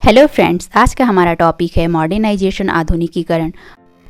Hello friends, आज का हमारा टॉपिक है मॉडर्नाइजेशन, आधुनिकीकरण।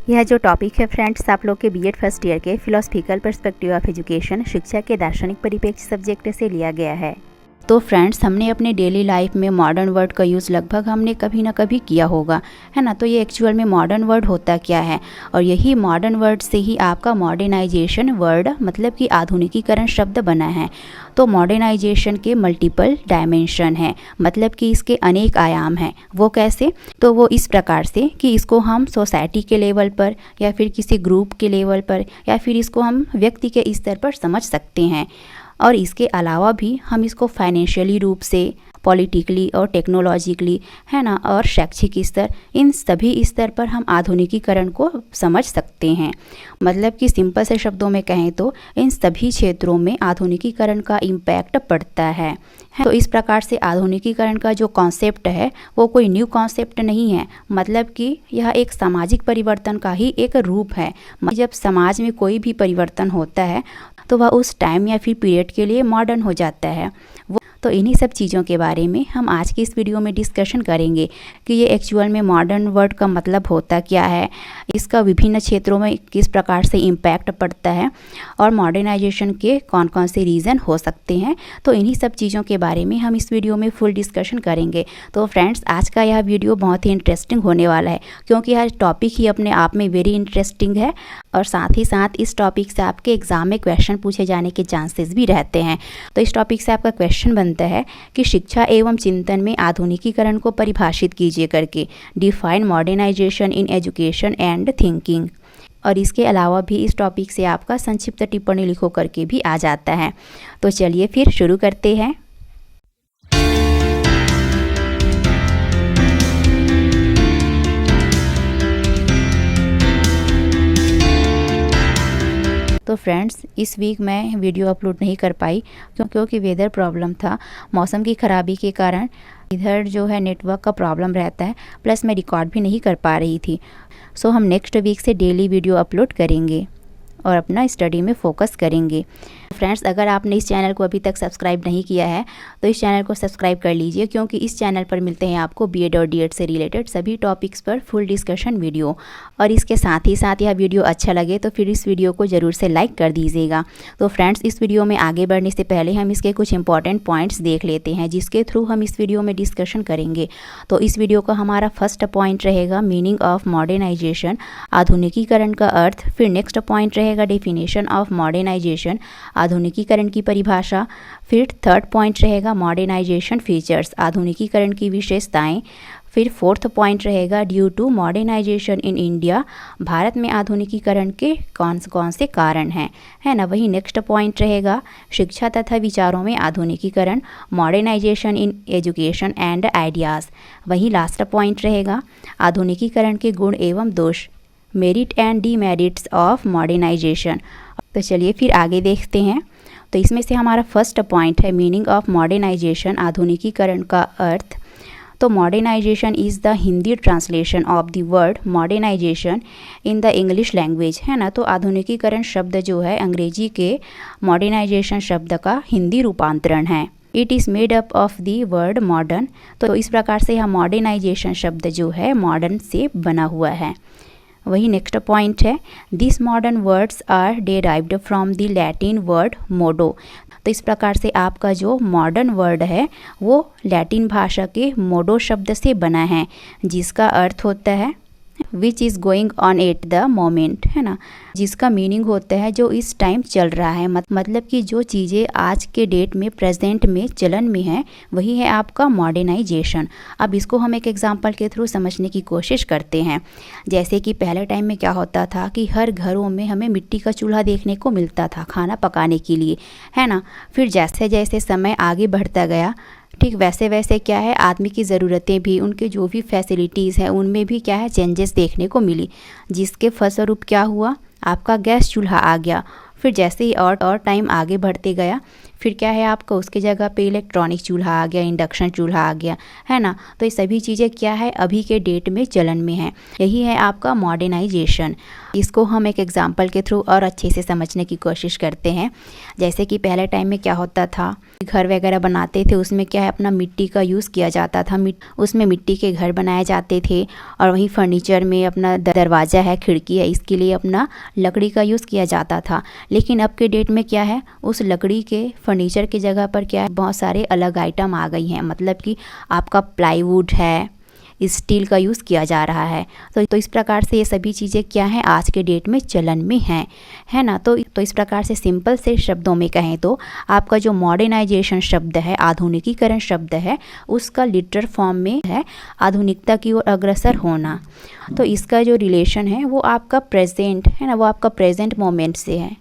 यह जो टॉपिक है फ्रेंड्स, आप लोग के बीएड फर्स्ट ईयर के फिलोसफिकल पर्सपेक्टिव ऑफ एजुकेशन, शिक्षा के दार्शनिक परिप्रेक्ष्य सब्जेक्ट से लिया गया है। तो फ्रेंड्स, हमने अपने डेली लाइफ में मॉडर्न वर्ड का यूज़ लगभग हमने कभी ना कभी किया होगा, है ना। तो ये एक्चुअल में मॉडर्न वर्ड होता क्या है, और यही मॉडर्न वर्ड से ही आपका मॉडर्नाइजेशन वर्ड मतलब कि आधुनिकीकरण शब्द बना है। तो मॉडर्नाइजेशन के मल्टीपल डायमेंशन है, मतलब कि इसके अनेक आयाम हैं। वो कैसे? तो वो इस प्रकार से कि इसको हम सोसाइटी के लेवल पर या फिर किसी ग्रुप के लेवल पर या फिर इसको हम व्यक्ति के स्तर पर समझ सकते हैं। और इसके अलावा भी हम इसको फाइनेंशियली रूप से, पॉलिटिकली और टेक्नोलॉजिकली, है ना, और शैक्षिक स्तर, इन सभी स्तर पर हम आधुनिकीकरण को समझ सकते हैं। मतलब कि सिंपल से शब्दों में कहें तो इन सभी क्षेत्रों में आधुनिकीकरण का इम्पैक्ट पड़ता है। तो इस प्रकार से आधुनिकीकरण का जो कॉन्सेप्ट है वो कोई न्यू कॉन्सेप्ट नहीं है, मतलब कि यह एक सामाजिक परिवर्तन का ही एक रूप है। जब समाज में कोई भी परिवर्तन होता है तो वह उस टाइम या फिर पीरियड के लिए मॉडर्न हो जाता है। तो इन्हीं सब चीज़ों के बारे में हम आज की इस वीडियो में डिस्कशन करेंगे कि ये एक्चुअल में मॉडर्न वर्ड का मतलब होता क्या है, इसका विभिन्न क्षेत्रों में किस प्रकार से इम्पैक्ट पड़ता है और मॉडर्नाइजेशन के कौन कौन से रीज़न हो सकते हैं। तो इन्हीं सब चीज़ों के बारे में हम इस वीडियो में फुल डिस्कशन करेंगे। तो फ्रेंड्स, आज का यह वीडियो बहुत ही इंटरेस्टिंग होने वाला है, क्योंकि यह टॉपिक ही अपने आप में वेरी इंटरेस्टिंग है और साथ ही साथ इस टॉपिक से आपके एग्ज़ाम में क्वेश्चन पूछे जाने के चांसेस भी रहते हैं। तो इस टॉपिक से आपका क्वेश्चन बनता है कि शिक्षा एवं चिंतन में आधुनिकीकरण को परिभाषित कीजिए करके, define modernisation in education and thinking. और इसके अलावा भी इस टॉपिक से आपका संक्षिप्त टिप्पणी लिखो करके भी आ जाता है। तो चलिए फिर शुरू करते हैं। तो फ्रेंड्स, इस वीक मैं वीडियो अपलोड नहीं कर पाई क्योंकि वेदर प्रॉब्लम था। मौसम की ख़राबी के कारण इधर जो है नेटवर्क का प्रॉब्लम रहता है, प्लस मैं रिकॉर्ड भी नहीं कर पा रही थी। सो हम नेक्स्ट वीक से डेली वीडियो अपलोड करेंगे और अपना स्टडी में फोकस करेंगे। फ्रेंड्स, अगर आपने इस चैनल को अभी तक सब्सक्राइब नहीं किया है तो इस चैनल को सब्सक्राइब कर लीजिए, क्योंकि इस चैनल पर मिलते हैं आपको बीएड और डीएड से रिलेटेड सभी टॉपिक्स पर फुल डिस्कशन वीडियो। और इसके साथ ही साथ यह वीडियो अच्छा लगे तो फिर इस वीडियो को ज़रूर से लाइक कर दीजिएगा। तो फ्रेंड्स, इस वीडियो में आगे बढ़ने से पहले हम इसके कुछ इंपॉर्टेंट पॉइंट्स देख लेते हैं, जिसके थ्रू हम इस वीडियो में डिस्कशन करेंगे। तो इस वीडियो का हमारा फर्स्ट पॉइंट रहेगा मीनिंग ऑफ मॉडर्नाइजेशन, आधुनिकीकरण का अर्थ। फिर नेक्स्ट पॉइंट रहेगा डेफिनेशन ऑफ मॉडर्नाइजेशन, आधुनिकीकरण की परिभाषा। फिर थर्ड पॉइंट रहेगा मॉडर्नाइजेशन फीचर्स, आधुनिकीकरण की विशेषताएं। फिर फोर्थ पॉइंट रहेगा due to modernisation in India, भारत में आधुनिकीकरण के कौन से कारण हैं, है ना। वही नेक्स्ट पॉइंट रहेगा शिक्षा तथा विचारों में आधुनिकीकरण, modernisation in education and ideas. वही लास्ट पॉइंट रहेगा आधुनिकीकरण के गुण एवं दोष, merit and demerits of modernisation. तो चलिए फिर आगे देखते हैं। तो इसमें से हमारा फर्स्ट पॉइंट है मीनिंग ऑफ मॉडर्नाइजेशन, आधुनिकीकरण का अर्थ। तो modernisation is the Hindi translation of the word modernisation in the English language, है ना। तो आधुनिकीकरण शब्द जो है अंग्रेजी के मॉडर्नाइजेशन शब्द का हिंदी रूपांतरण है। It is made up of the word modern. तो इस प्रकार से यह मॉडर्नाइजेशन शब्द जो है मॉडर्न से बना हुआ है। वही नेक्स्ट पॉइंट है this modern words are derived from the Latin word modo. तो इस प्रकार से आपका जो मॉडर्न वर्ड है वो लैटिन भाषा के मोडो शब्द से बना है, जिसका अर्थ होता है which is going on at the moment, है ना। जिसका मीनिंग होता है जो इस टाइम चल रहा है, मतलब कि जो चीज़ें आज के डेट में प्रेजेंट में चलन में है वही है आपका मॉडर्नाइजेशन। अब इसको हम एक एग्जांपल के थ्रू समझने की कोशिश करते हैं। जैसे कि पहले टाइम में क्या होता था कि हर घरों में हमें मिट्टी का चूल्हा देखने को मिलता था खाना पकाने के लिए, है ना। फिर जैसे जैसे समय आगे बढ़ता गया, ठीक वैसे वैसे क्या है आदमी की ज़रूरतें भी, उनके जो भी फैसिलिटीज़ हैं उनमें भी क्या है चेंजेस देखने को मिली, जिसके फलस्वरूप क्या हुआ आपका गैस चूल्हा आ गया। फिर जैसे ही और टाइम आगे बढ़ते गया, फिर क्या है आपका उसके जगह पे इलेक्ट्रॉनिक चूल्हा आ गया, इंडक्शन चूल्हा आ गया, है ना। तो ये सभी चीज़ें क्या है अभी के डेट में चलन में है। यही है आपका मॉडर्नाइजेशन। इसको हम एक एग्जांपल के थ्रू और अच्छे से समझने की कोशिश करते हैं। जैसे कि पहले टाइम में क्या होता था, घर वगैरह बनाते थे, उसमें क्या है अपना मिट्टी का यूज़ किया जाता था। उसमें मिट्टी के घर बनाए जाते थे और वहीं फर्नीचर में अपना दरवाज़ा है, खिड़की है, इसके लिए अपना लकड़ी का यूज़ किया जाता था। लेकिन अब के डेट में क्या है, उस लकड़ी के फर्नीचर की जगह पर क्या है बहुत सारे अलग आइटम आ गई हैं। मतलब कि आपका प्लाईवुड है, स्टील का यूज़ किया जा रहा है। तो इस प्रकार से ये सभी चीज़ें क्या हैं आज के डेट में चलन में हैं, है ना। तो इस प्रकार से सिंपल से शब्दों में कहें तो आपका जो मॉडर्नाइजेशन शब्द है, आधुनिकीकरण शब्द है, उसका लिटरल फॉर्म में है आधुनिकता की ओर अग्रसर होना। तो इसका जो रिलेशन है वो आपका प्रेजेंट है ना, वो आपका प्रेजेंट मोमेंट से है,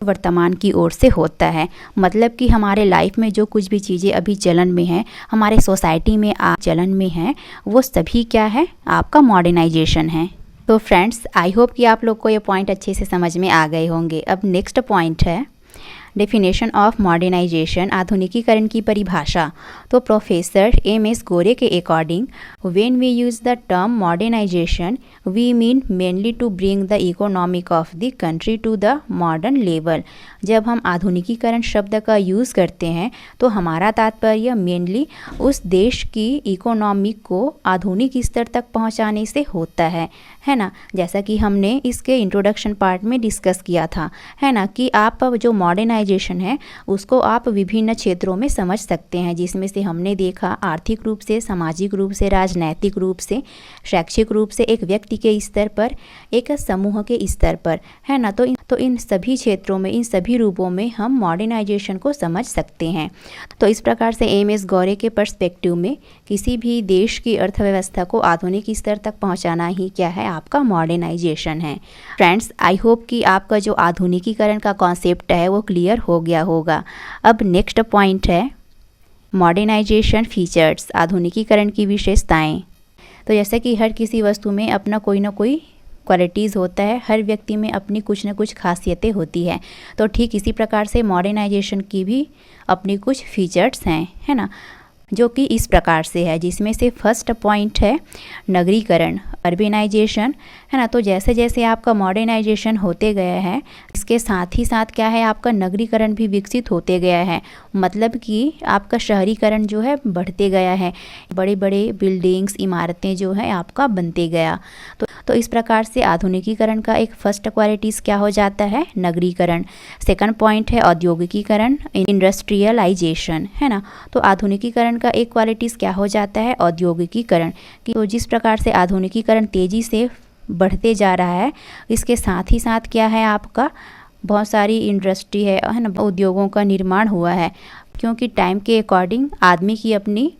वर्तमान की ओर से होता है। मतलब कि हमारे लाइफ में जो कुछ भी चीज़ें अभी चलन में हैं, हमारे सोसाइटी में चलन में हैं, वो सभी क्या है आपका मॉडर्नाइजेशन है। तो फ्रेंड्स, आई होप कि आप लोग को ये पॉइंट अच्छे से समझ में आ गए होंगे। अब नेक्स्ट पॉइंट है डेफिनेशन ऑफ मॉडर्नाइजेशन, आधुनिकीकरण की परिभाषा। तो प्रोफेसर एम.एस. गोरे के according, when we use the term modernisation we mean mainly to bring the economic of the country to the modern level. जब हम आधुनिकीकरण शब्द का यूज़ करते हैं तो हमारा तात्पर्य मेनली उस देश की इकोनॉमिक को आधुनिक स्तर तक पहुंचाने से होता है ना। जैसा कि हमने इसके इंट्रोडक्शन पार्ट में डिस्कस किया था, है ना, कि आप जो मॉडर्नाइजेशन है उसको आप विभिन्न क्षेत्रों में समझ सकते हैं, जिसमें से हमने देखा आर्थिक रूप से, सामाजिक रूप से, राजनैतिक रूप से, शैक्षिक रूप से, एक व्यक्ति के स्तर पर, एक समूह के स्तर पर, है ना। तो इन सभी क्षेत्रों में, इन सभी रूपों में हम मॉडर्नाइजेशन को समझ सकते हैं। तो इस प्रकार से एम.एस. गौरे के पर्सपेक्टिव में किसी भी देश की अर्थव्यवस्था को आधुनिक स्तर तक पहुंचाना ही क्या है आपका मॉडर्नाइजेशन है। फ्रेंड्स, आई होप कि आपका जो आधुनिकीकरण का कॉन्सेप्ट है वो क्लियर हो गया होगा। अब नेक्स्ट पॉइंट है मॉडर्नाइजेशन फीचर्स, आधुनिकीकरण की विशेषताएं। तो जैसे कि हर किसी वस्तु में अपना कोई ना कोई क्वालिटीज़ होता है, हर व्यक्ति में अपनी कुछ न कुछ खासियतें होती है। तो ठीक इसी प्रकार से मॉडर्नाइजेशन की भी अपनी कुछ फीचर्स हैं, है ना, जो कि इस प्रकार से है, जिसमें से फर्स्ट पॉइंट है नगरीकरण, अर्बेनाइजेशन, है ना। तो जैसे जैसे आपका मॉडर्नाइजेशन होते गया है, इसके साथ ही साथ क्या है आपका नगरीकरण भी विकसित होते गया है। मतलब कि आपका शहरीकरण जो है बढ़ते गया है, बड़े बड़े बिल्डिंग्स, इमारतें जो है आपका बनते गया। तो इस प्रकार से आधुनिकीकरण का एक फर्स्ट क्वालिटीज़ क्या हो जाता है, नगरीकरण। सेकंड पॉइंट है औद्योगिकीकरण, इंडस्ट्रियलाइजेशन, है ना। तो आधुनिकीकरण का एक क्वालिटीज़ क्या हो जाता है, औद्योगिकीकरण। कि तो जिस प्रकार से आधुनिकीकरण तेज़ी से बढ़ते जा रहा है, इसके साथ ही साथ क्या है आपका बहुत सारी इंडस्ट्री है ना, उद्योगों का निर्माण हुआ है। क्योंकि टाइम के अकॉर्डिंग आदमी की अपनी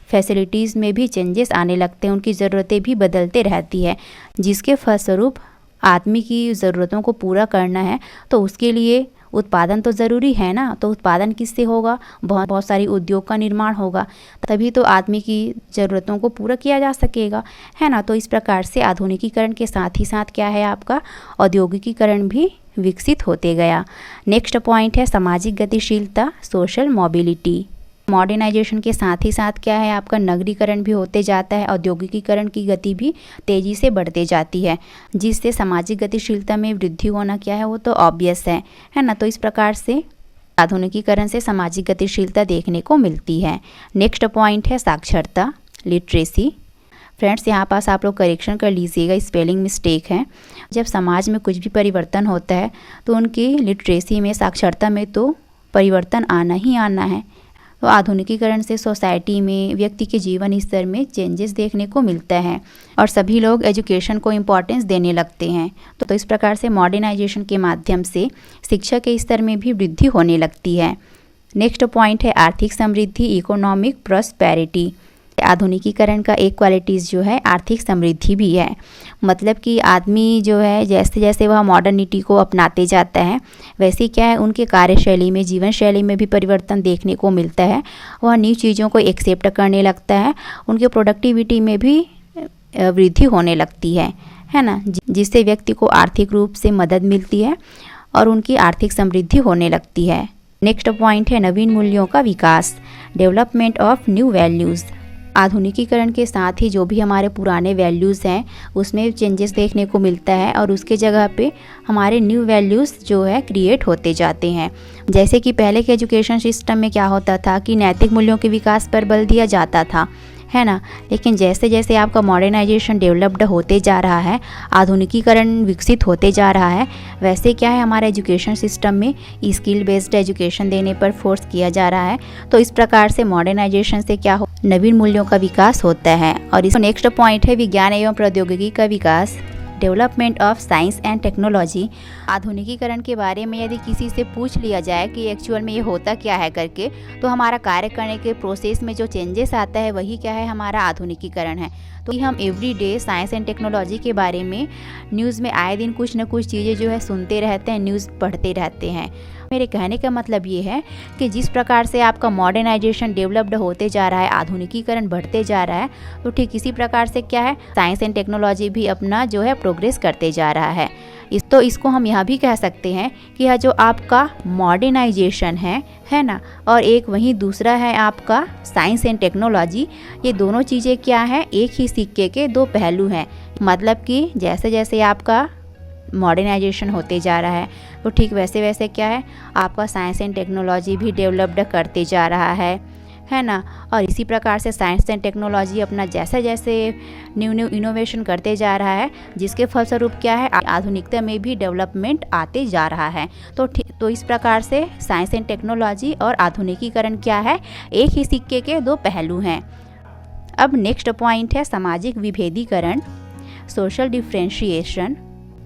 फैसिलिटीज़ में भी चेंजेस आने लगते हैं, उनकी ज़रूरतें भी बदलते रहती है, जिसके फलस्वरूप आदमी की ज़रूरतों को पूरा करना है तो उसके लिए उत्पादन तो ज़रूरी है ना। तो उत्पादन किससे होगा, बहुत सारी उद्योग का निर्माण होगा, तभी तो आदमी की ज़रूरतों को पूरा किया जा सकेगा, है ना। तो इस प्रकार से आधुनिकीकरण के साथ ही साथ क्या है आपका औद्योगिकीकरण भी विकसित होते गया। नेक्स्ट पॉइंट है सामाजिक गतिशीलता, सोशल मोबिलिटी। मॉडर्नाइजेशन के साथ ही साथ क्या है आपका नगरीकरण भी होते जाता है, औद्योगिकीकरण की गति भी तेज़ी से बढ़ते जाती है, जिससे सामाजिक गतिशीलता में वृद्धि होना क्या है वो तो ऑब्वियस है ना। तो इस प्रकार से आधुनिकीकरण से सामाजिक गतिशीलता देखने को मिलती है। नेक्स्ट पॉइंट है साक्षरता, लिटरेसी। फ्रेंड्स, यहाँ पास आप लोग करेक्शन कर लीजिएगा, स्पेलिंग मिस्टेक है। जब समाज में कुछ भी परिवर्तन होता है तो उनकी लिटरेसी में, साक्षरता में तो परिवर्तन आना ही आना है। तो आधुनिकीकरण से सोसाइटी में, व्यक्ति के जीवन स्तर में चेंजेस देखने को मिलता है और सभी लोग एजुकेशन को इम्पोर्टेंस देने लगते हैं। तो इस प्रकार से मॉडर्नाइजेशन के माध्यम से शिक्षा के स्तर में भी वृद्धि होने लगती है। नेक्स्ट पॉइंट है आर्थिक समृद्धि, इकोनॉमिक प्रॉस्पेरिटी। आधुनिकीकरण का एक क्वालिटीज़ जो है आर्थिक समृद्धि भी है। मतलब कि आदमी जो है जैसे जैसे वह मॉडर्निटी को अपनाते जाता है, वैसे क्या है उनके कार्यशैली में, जीवन शैली में भी परिवर्तन देखने को मिलता है। वह न्यू चीज़ों को एक्सेप्ट करने लगता है, उनके प्रोडक्टिविटी में भी वृद्धि होने लगती है ना, जिससे व्यक्ति को आर्थिक रूप से मदद मिलती है और उनकी आर्थिक समृद्धि होने लगती है। नेक्स्ट पॉइंट है नवीन मूल्यों का विकास, डेवलपमेंट ऑफ न्यू वैल्यूज़। आधुनिकीकरण के साथ ही जो भी हमारे पुराने वैल्यूज़ हैं उसमें चेंजेस देखने को मिलता है और उसके जगह पे हमारे न्यू वैल्यूज़ जो है क्रिएट होते जाते हैं। जैसे कि पहले के एजुकेशन सिस्टम में क्या होता था कि नैतिक मूल्यों के विकास पर बल दिया जाता था, है ना। लेकिन जैसे जैसे आपका मॉडर्नाइजेशन डेवलप्ड होते जा रहा है, आधुनिकीकरण विकसित होते जा रहा है, वैसे क्या है हमारे एजुकेशन सिस्टम में स्किल बेस्ड एजुकेशन देने पर फोर्स किया जा रहा है। तो इस प्रकार से मॉडर्नाइजेशन से क्या हो, नवीन मूल्यों का विकास होता है। और इसका नेक्स्ट पॉइंट है विज्ञान एवं प्रौद्योगिकी का विकास, development of science and technology. आधुनिकीकरण के बारे में यदि किसी से पूछ लिया जाए कि एक्चुअल में ये होता क्या है करके, तो हमारा कार्य करने के प्रोसेस में जो चेंजेस आता है वही क्या है, हमारा आधुनिकीकरण है। तो हम every day science and technology के बारे में न्यूज़ में आए दिन कुछ न कुछ चीज़ें जो है सुनते रहते हैं, न्यूज़ पढ़ते रहते हैं। मेरे कहने का मतलब ये है कि जिस प्रकार से आपका मॉडर्नाइजेशन डेवलप्ड होते जा रहा है, आधुनिकीकरण बढ़ते जा रहा है, तो ठीक इसी प्रकार से क्या है, साइंस एंड टेक्नोलॉजी भी अपना जो है प्रोग्रेस करते जा रहा है। तो इसको हम यह भी कह सकते हैं कि यह जो आपका मॉडर्नाइजेशन है ना, और एक वहीं दूसरा है आपका साइंस एंड टेक्नोलॉजी, ये दोनों चीज़ें क्या हैं, एक ही सिक्के के दो पहलू हैं। मतलब कि जैसे जैसे आपका मॉडर्नाइजेशन होते जा रहा है, तो ठीक वैसे वैसे क्या है, आपका साइंस एंड टेक्नोलॉजी भी डेवलप्ड करते जा रहा है ना। और इसी प्रकार से साइंस एंड टेक्नोलॉजी अपना जैसे जैसे न्यू इनोवेशन करते जा रहा है, जिसके फलस्वरूप क्या है, आधुनिकता में भी डेवलपमेंट आते जा रहा है। तो इस प्रकार से साइंस एंड टेक्नोलॉजी और आधुनिकीकरण क्या है, एक ही सिक्के के दो पहलू हैं। अब नेक्स्ट पॉइंट है सामाजिक विभेदीकरण, सोशल डिफ्रेंशिएशन।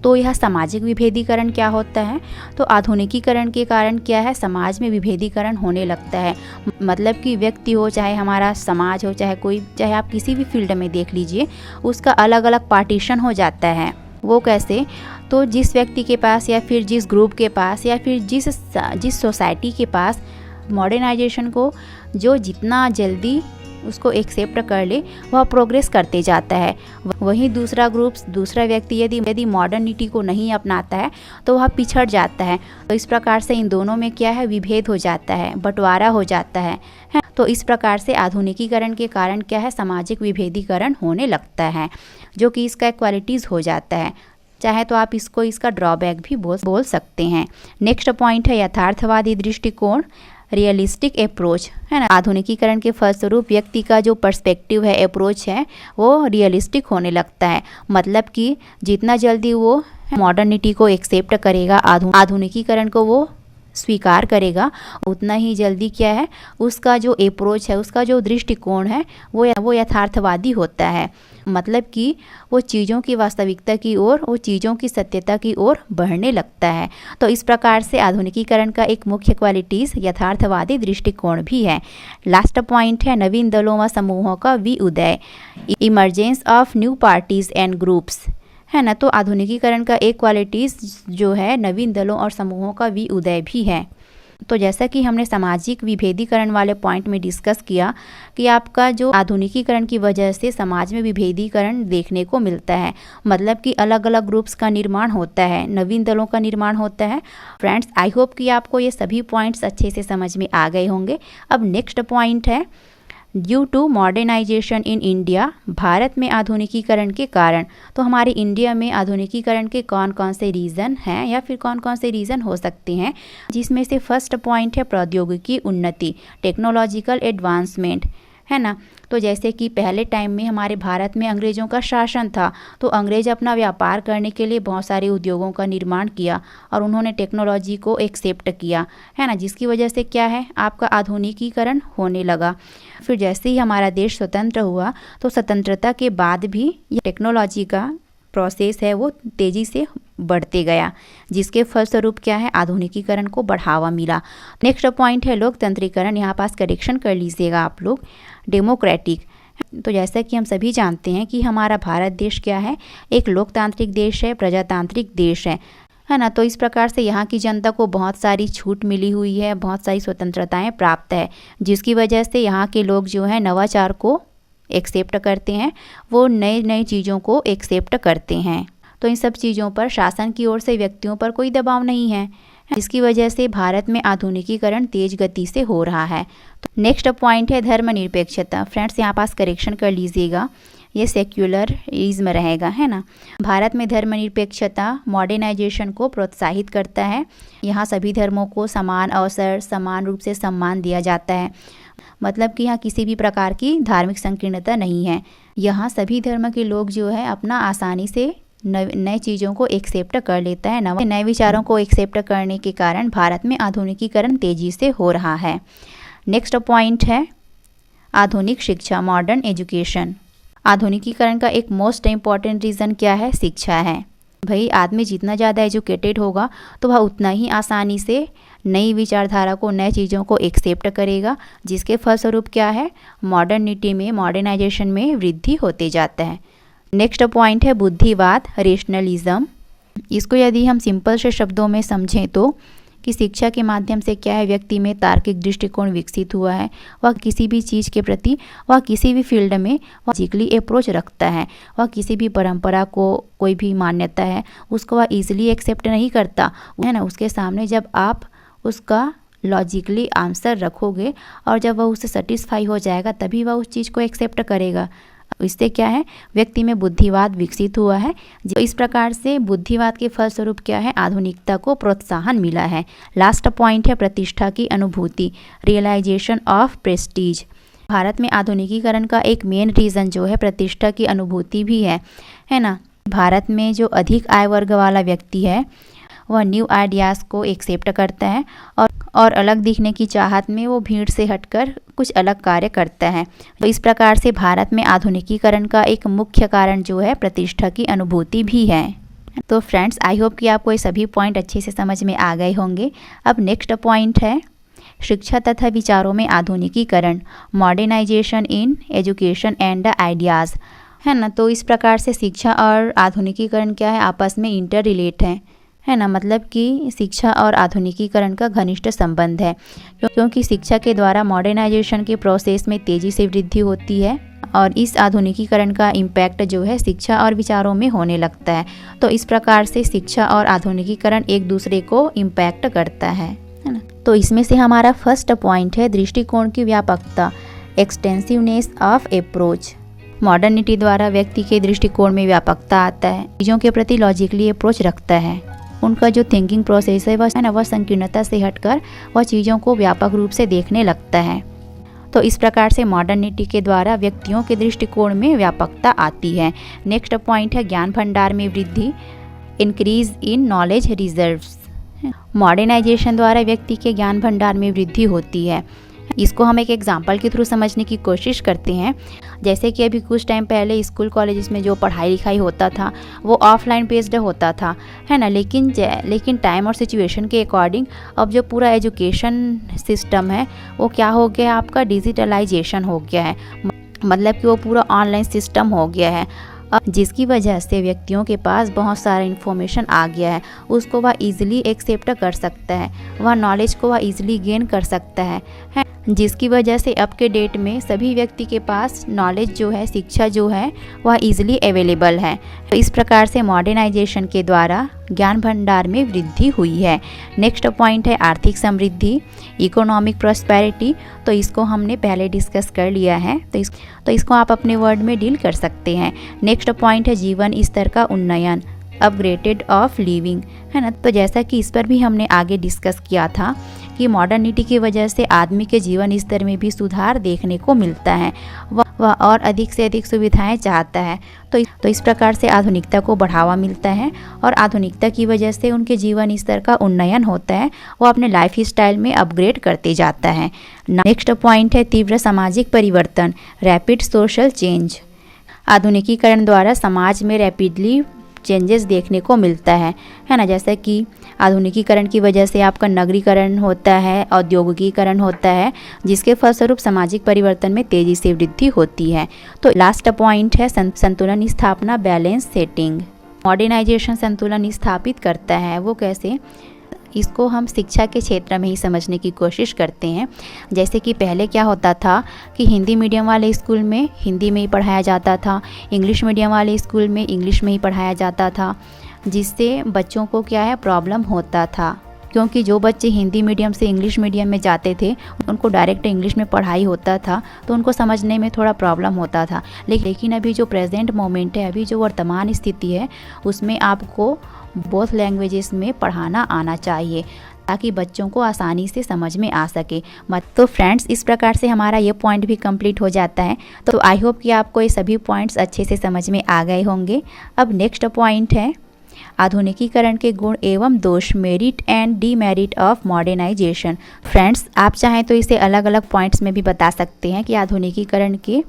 तो यह सामाजिक विभेदीकरण क्या होता है, तो आधुनिकीकरण के कारण क्या है, समाज में विभेदीकरण होने लगता है। मतलब कि व्यक्ति हो, चाहे हमारा समाज हो, चाहे आप किसी भी फील्ड में देख लीजिए, उसका अलग अलग पार्टीशन हो जाता है। वो कैसे, तो जिस व्यक्ति के पास या फिर जिस ग्रुप के पास या फिर जिस सोसाइटी के पास मॉडर्नाइजेशन को जो जितना जल्दी उसको एक्सेप्ट कर ले, वह प्रोग्रेस करते जाता है। वहीं दूसरा ग्रुप, दूसरा व्यक्ति यदि मॉडर्निटी को नहीं अपनाता है तो वह पिछड़ जाता है। तो इस प्रकार से इन दोनों में क्या है, विभेद हो जाता है, बंटवारा हो जाता है। तो इस प्रकार से आधुनिकीकरण के कारण क्या है, सामाजिक विभेदीकरण होने लगता है, जो कि इसका क्वालिटीज़ हो जाता है। चाहे तो आप इसका ड्रॉबैक भी बोल सकते हैं। नेक्स्ट पॉइंट है यथार्थवादी दृष्टिकोण, रियलिस्टिक अप्रोच, है ना। आधुनिकीकरण के फलस्वरूप व्यक्ति का जो पर्सपेक्टिव है, अप्रोच है, वो रियलिस्टिक होने लगता है। मतलब कि जितना जल्दी वो मॉडर्निटी को एक्सेप्ट करेगा, आधुनिकीकरण को वो स्वीकार करेगा, उतना ही जल्दी क्या है, उसका जो अप्रोच है, उसका जो दृष्टिकोण है, वो यथार्थवादी होता है। मतलब कि वो चीज़ों की वास्तविकता की ओर, वो चीज़ों की सत्यता की ओर बढ़ने लगता है। तो इस प्रकार से आधुनिकीकरण का एक मुख्य क्वालिटीज़ यथार्थवादी दृष्टिकोण भी है। लास्ट पॉइंट है नवीन दलों व समूहों का विउदय, emergence of new parties and groups, है ना। तो आधुनिकीकरण का एक क्वालिटीज़ जो है नवीन दलों और समूहों का विउदय भी है। तो जैसा कि हमने सामाजिक विभेदीकरण वाले पॉइंट में डिस्कस किया कि आपका जो आधुनिकीकरण की वजह से समाज में विभेदीकरण देखने को मिलता है। मतलब कि अलग अलग ग्रुप्स का निर्माण होता है, नवीन दलों का निर्माण होता है। फ्रेंड्स, आई होप कि आपको ये सभी पॉइंट्स अच्छे से समझ में आ गए होंगे। अब नेक्स्ट पॉइंट है due to modernisation in India, भारत में आधुनिकीकरण के कारण। तो हमारे इंडिया में आधुनिकीकरण के कौन कौन से रीज़न हैं या फिर कौन कौन से रीज़न हो सकते हैं, जिसमें से फर्स्ट पॉइंट है प्रौद्योगिकी उन्नति, टेक्नोलॉजिकल एडवांसमेंट, है ना। तो जैसे कि पहले टाइम में हमारे भारत में अंग्रेज़ों का शासन था, तो अंग्रेज अपना व्यापार करने के लिए बहुत सारे उद्योगों का निर्माण किया और उन्होंने टेक्नोलॉजी को एक्सेप्ट किया, है ना, जिसकी वजह से क्या है, आपका आधुनिकीकरण होने लगा। फिर जैसे ही हमारा देश स्वतंत्र हुआ, तो स्वतंत्रता के बाद भी ये टेक्नोलॉजी का प्रोसेस है वो तेज़ी से बढ़ते गया, जिसके फलस्वरूप क्या है, आधुनिकीकरण को बढ़ावा मिला। नेक्स्ट पॉइंट है लोकतंत्रीकरण, यहाँ पास करेक्शन कर लीजिएगा आप लोग, डेमोक्रेटिक। तो जैसा कि हम सभी जानते हैं कि हमारा भारत देश क्या है, एक लोकतांत्रिक देश है, प्रजातांत्रिक देश है ना। तो इस प्रकार से यहाँ की जनता को बहुत सारी छूट मिली हुई है, बहुत सारी स्वतंत्रताएं प्राप्त है, जिसकी वजह से यहाँ के लोग जो है नवाचार को एक्सेप्ट करते हैं, वो नई चीज़ों को एक्सेप्ट करते हैं। तो इन सब चीज़ों पर शासन की ओर से व्यक्तियों पर कोई दबाव नहीं है जिसकी वजह से भारत में आधुनिकीकरण तेज गति से हो रहा है। तो नेक्स्ट पॉइंट है धर्मनिरपेक्षता। फ्रेंड्स यहाँ पास करेक्शन कर लीजिएगा, ये सेक्युलरिज्म रहेगा, है ना। भारत में धर्मनिरपेक्षता मॉडर्नाइजेशन को प्रोत्साहित करता है। यहाँ सभी धर्मों को समान अवसर, समान रूप से सम्मान दिया जाता है। मतलब कि यहाँ किसी भी प्रकार की धार्मिक संकीर्णता नहीं है। यहाँ सभी धर्म के लोग जो है अपना आसानी से नए चीज़ों को एक्सेप्ट कर लेता है। नए विचारों को एक्सेप्ट करने के कारण भारत में आधुनिकीकरण तेजी से हो रहा है। नेक्स्ट पॉइंट है आधुनिक शिक्षा, मॉडर्न एजुकेशन। आधुनिकीकरण का एक मोस्ट इम्पॉर्टेंट रीज़न क्या है? शिक्षा है। भाई आदमी जितना ज़्यादा एजुकेटेड होगा तो वह उतना ही आसानी से नई विचारधारा को, नए चीज़ों को एक्सेप्ट करेगा, जिसके फलस्वरूप क्या है, मॉडर्निटी में, मॉडर्नाइजेशन में वृद्धि होते जाता है। नेक्स्ट पॉइंट है बुद्धिवाद, रेशनलिज्म। इसको यदि हम सिंपल से शब्दों में समझें तो कि शिक्षा के माध्यम से क्या है, व्यक्ति में तार्किक दृष्टिकोण विकसित हुआ है। वह किसी भी चीज़ के प्रति, वह किसी भी फील्ड में वह लॉजिकली अप्रोच रखता है। वह किसी भी परंपरा को, कोई भी मान्यता है उसको वह ईजिली एक्सेप्ट नहीं करता, है ना। उसके सामने जब आप उसका लॉजिकली आंसर रखोगे और जब वह उससे सेटिस्फाई हो जाएगा तभी वह उस चीज़ को एक्सेप्ट करेगा। इससे क्या है, व्यक्ति में बुद्धिवाद विकसित हुआ है। इस प्रकार से बुद्धिवाद के फलस्वरूप क्या है, आधुनिकता को प्रोत्साहन मिला है। लास्ट पॉइंट है प्रतिष्ठा की अनुभूति, रियलाइजेशन ऑफ प्रेस्टीज। भारत में आधुनिकीकरण का एक मेन रीज़न जो है प्रतिष्ठा की अनुभूति भी है ना। भारत में जो अधिक आय वर्ग वाला व्यक्ति है वह न्यू आइडियाज़ को एक्सेप्ट करता है और अलग दिखने की चाहत में वो भीड़ से हटकर कुछ अलग कार्य करता है। तो इस प्रकार से भारत में आधुनिकीकरण का एक मुख्य कारण जो है प्रतिष्ठा की अनुभूति भी है। तो फ्रेंड्स, आई होप कि आपको ये सभी पॉइंट अच्छे से समझ में आ गए होंगे। अब नेक्स्ट पॉइंट है शिक्षा तथा विचारों में आधुनिकीकरण, modernisation in education and ideas, है ना। तो इस प्रकार से शिक्षा और आधुनिकीकरण क्या है, आपस में इंटर रिलेट है ना। मतलब कि शिक्षा और आधुनिकीकरण का घनिष्ठ संबंध है, क्योंकि शिक्षा के द्वारा मॉडर्नाइजेशन के प्रोसेस में तेज़ी से वृद्धि होती है और इस आधुनिकीकरण का इम्पैक्ट जो है शिक्षा और विचारों में होने लगता है। तो इस प्रकार से शिक्षा और आधुनिकीकरण एक दूसरे को इम्पैक्ट करता है ना। तो इसमें से हमारा फर्स्ट पॉइंट है दृष्टिकोण की व्यापकता, एक्सटेंसिवनेस ऑफ अप्रोच। मॉडर्निटी द्वारा व्यक्ति के दृष्टिकोण में व्यापकता आता है, चीज़ों के प्रति लॉजिकली अप्रोच रखता है। उनका जो थिंकिंग प्रोसेस है वह संकीर्णता से हटकर वह चीज़ों को व्यापक रूप से देखने लगता है। तो इस प्रकार से मॉडर्निटी के द्वारा व्यक्तियों के दृष्टिकोण में व्यापकता आती है। नेक्स्ट पॉइंट है ज्ञान भंडार में वृद्धि, increase in knowledge reserves. Modernisation द्वारा व्यक्ति के ज्ञान भंडार में वृद्धि होती है। इसको हम एक एग्जाम्पल के थ्रू समझने की कोशिश करते हैं। जैसे कि अभी कुछ टाइम पहले स्कूल कॉलेजेस में जो पढ़ाई लिखाई होता था वो ऑफलाइन बेस्ड होता था, है ना। लेकिन टाइम और सिचुएशन के अकॉर्डिंग अब जो पूरा एजुकेशन सिस्टम है वो क्या हो गया, आपका डिजिटलाइजेशन हो गया है। मतलब कि वो पूरा ऑनलाइन सिस्टम हो गया है, जिसकी वजह से व्यक्तियों के पास बहुत सारा इन्फॉर्मेशन आ गया है। उसको वह ईज़िली एक्सेप्ट कर सकता है, वह नॉलेज को वह ईज़िली गेन कर सकता है, जिसकी वजह से अब के डेट में सभी व्यक्ति के पास नॉलेज जो है, शिक्षा जो है वह ईज़िली अवेलेबल है। तो इस प्रकार से मॉडर्नाइजेशन के द्वारा ज्ञान भंडार में वृद्धि हुई है। नेक्स्ट पॉइंट है आर्थिक समृद्धि, इकोनॉमिक प्रॉस्पेरिटी। तो इसको हमने पहले डिस्कस कर लिया है, तो इसको आप अपने वर्ड में डील कर सकते हैं। नेक्स्ट पॉइंट है जीवन स्तर का उन्नयन, अपग्रेडेड ऑफ लिविंग, है ना। तो जैसा कि इस पर भी हमने आगे डिस्कस किया था कि मॉडर्निटी की वजह से आदमी के जीवन स्तर में भी सुधार देखने को मिलता है, वह और अधिक से अधिक सुविधाएं चाहता है। तो इस प्रकार से आधुनिकता को बढ़ावा मिलता है और आधुनिकता की वजह से उनके जीवन स्तर का उन्नयन होता है, वो अपने लाइफ स्टाइल में अपग्रेड करते जाता है। नेक्स्ट पॉइंट है तीव्र सामाजिक परिवर्तन, रैपिड सोशल चेंज। आधुनिकीकरण द्वारा समाज में रैपिडली चेंजेस देखने को मिलता है ना। जैसा कि आधुनिकीकरण की वजह से आपका नगरीकरण होता है, औद्योगिकीकरण होता है, जिसके फलस्वरूप सामाजिक परिवर्तन में तेज़ी से वृद्धि होती है। तो लास्ट पॉइंट है संतुलन स्थापना, बैलेंस सेटिंग। मॉडर्नाइजेशन संतुलन स्थापित करता है, वो कैसे, इसको हम शिक्षा के क्षेत्र में ही समझने की कोशिश करते हैं। जैसे कि पहले क्या होता था कि हिंदी मीडियम वाले स्कूल में हिंदी में ही पढ़ाया जाता था, इंग्लिश मीडियम वाले स्कूल में इंग्लिश में ही पढ़ाया जाता था, जिससे बच्चों को क्या है प्रॉब्लम होता था, क्योंकि जो बच्चे हिंदी मीडियम से इंग्लिश मीडियम में जाते थे उनको डायरेक्ट इंग्लिश में पढ़ाई होता था तो उनको समझने में थोड़ा प्रॉब्लम होता था। लेकिन अभी जो प्रेजेंट मोमेंट है, अभी जो वर्तमान स्थिति है, उसमें आपको बोथ लैंग्वेजेस में पढ़ाना आना चाहिए ताकि बच्चों को आसानी से समझ में आ सके। तो फ्रेंड्स, इस प्रकार से हमारा ये पॉइंट भी कंप्लीट हो जाता है। तो आई होप कि आपको ये सभी पॉइंट्स अच्छे से समझ में आ गए होंगे। अब नेक्स्ट पॉइंट है आधुनिकीकरण के गुण एवं दोष, merit and demerit of modernisation. Friends, आप चाहें तो इसे अलग अलग पॉइंट्स में भी बता सकते हैं कि आधुनिकीकरण के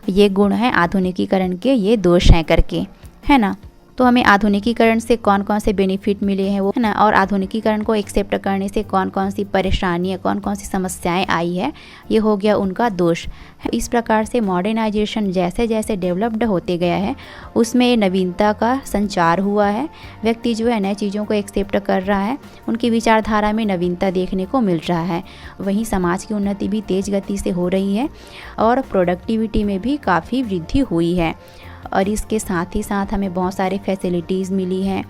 ये गुण हैं, आधुनिकीकरण के ये दोष हैं करके, है ना। तो हमें आधुनिकीकरण से कौन कौन से बेनिफिट मिले हैं वो, है ना, और आधुनिकीकरण को एक्सेप्ट करने से कौन कौन सी परेशानियाँ, कौन कौन सी समस्याएं आई है, ये हो गया उनका दोष। इस प्रकार से मॉडर्नाइजेशन जैसे जैसे डेवलप्ड होते गया है उसमें नवीनता का संचार हुआ है। व्यक्ति जो है नए चीज़ों को एक्सेप्ट कर रहा है, उनकी विचारधारा में नवीनता देखने को मिल रहा है। वहीं समाज की उन्नति भी तेज़ गति से हो रही है और प्रोडक्टिविटी में भी काफ़ी वृद्धि हुई है। और इसके साथ ही साथ हमें बहुत सारे फैसिलिटीज़ मिली हैं।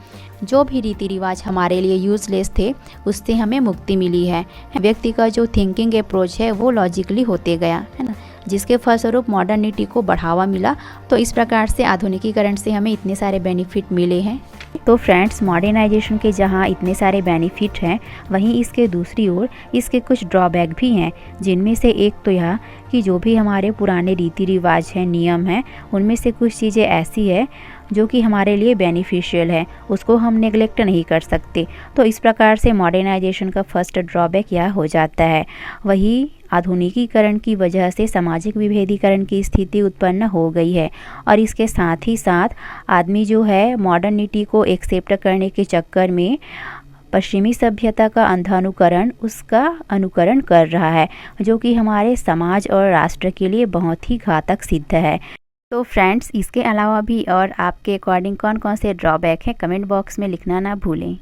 जो भी रीति रिवाज हमारे लिए यूज़लेस थे उससे हमें मुक्ति मिली है। व्यक्ति का जो थिंकिंग अप्रोच है वो लॉजिकली होते गया, है ना, जिसके फलस्वरूप मॉडर्निटी को बढ़ावा मिला। तो इस प्रकार से आधुनिकीकरण से हमें इतने सारे बेनिफिट मिले हैं। तो फ्रेंड्स, मॉडर्नाइजेशन के जहाँ इतने सारे बेनिफिट हैं, वहीं इसके दूसरी ओर इसके कुछ ड्रॉबैक भी हैं, जिनमें से एक तो यह कि जो भी हमारे पुराने रीति रिवाज हैं, नियम हैं, उनमें से कुछ चीज़ें ऐसी है जो कि हमारे लिए बेनिफिशियल है, उसको हम नेगलेक्ट नहीं कर सकते। तो इस प्रकार से मॉडर्नाइजेशन का फर्स्ट ड्रॉबैक यह हो जाता है। वही आधुनिकीकरण की वजह से सामाजिक विभेदीकरण की स्थिति उत्पन्न हो गई है और इसके साथ ही साथ आदमी जो है मॉडर्निटी को एक्सेप्ट करने के चक्कर में पश्चिमी सभ्यता का अंधानुकरण, उसका अनुकरण कर रहा है, जो कि हमारे समाज और राष्ट्र के लिए बहुत ही घातक सिद्ध है। तो फ्रेंड्स, इसके अलावा भी और आपके अकॉर्डिंग कौन कौन से ड्रॉबैक हैं कमेंट बॉक्स में लिखना ना भूलें।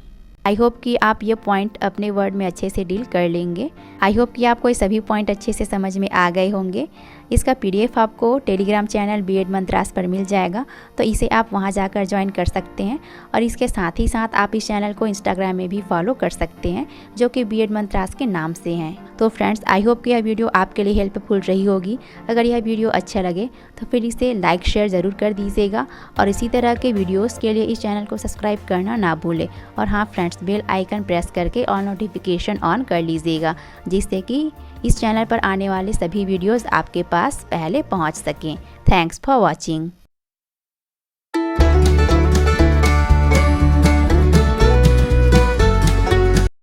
आई होप कि आप ये पॉइंट अपने वर्ड में अच्छे से डील कर लेंगे। आई होप कि आपको ये सभी पॉइंट अच्छे से समझ में आ गए होंगे। इसका PDF आपको टेलीग्राम चैनल B.Ed मंत्रास पर मिल जाएगा, तो इसे आप वहां जाकर ज्वाइन कर सकते हैं। और इसके साथ ही साथ आप इस चैनल को इंस्टाग्राम में भी फॉलो कर सकते हैं, जो कि B.Ed मंत्रास के नाम से हैं। तो फ्रेंड्स, आई होप कि यह वीडियो आपके लिए हेल्पफुल रही होगी। अगर यह वीडियो अच्छा लगे तो फिर इसे लाइक शेयर ज़रूर कर दीजिएगा और इसी तरह के वीडियोज़ के लिए इस चैनल को सब्सक्राइब करना ना भूलें। और हाँ फ्रेंड्स, बेल आइकन प्रेस करके ऑल नोटिफिकेशन ऑन कर लीजिएगा, जिससे कि इस चैनल पर आने वाले सभी वीडियोज़ आपके पास पहले पहुंच सकें। Thanks for watching.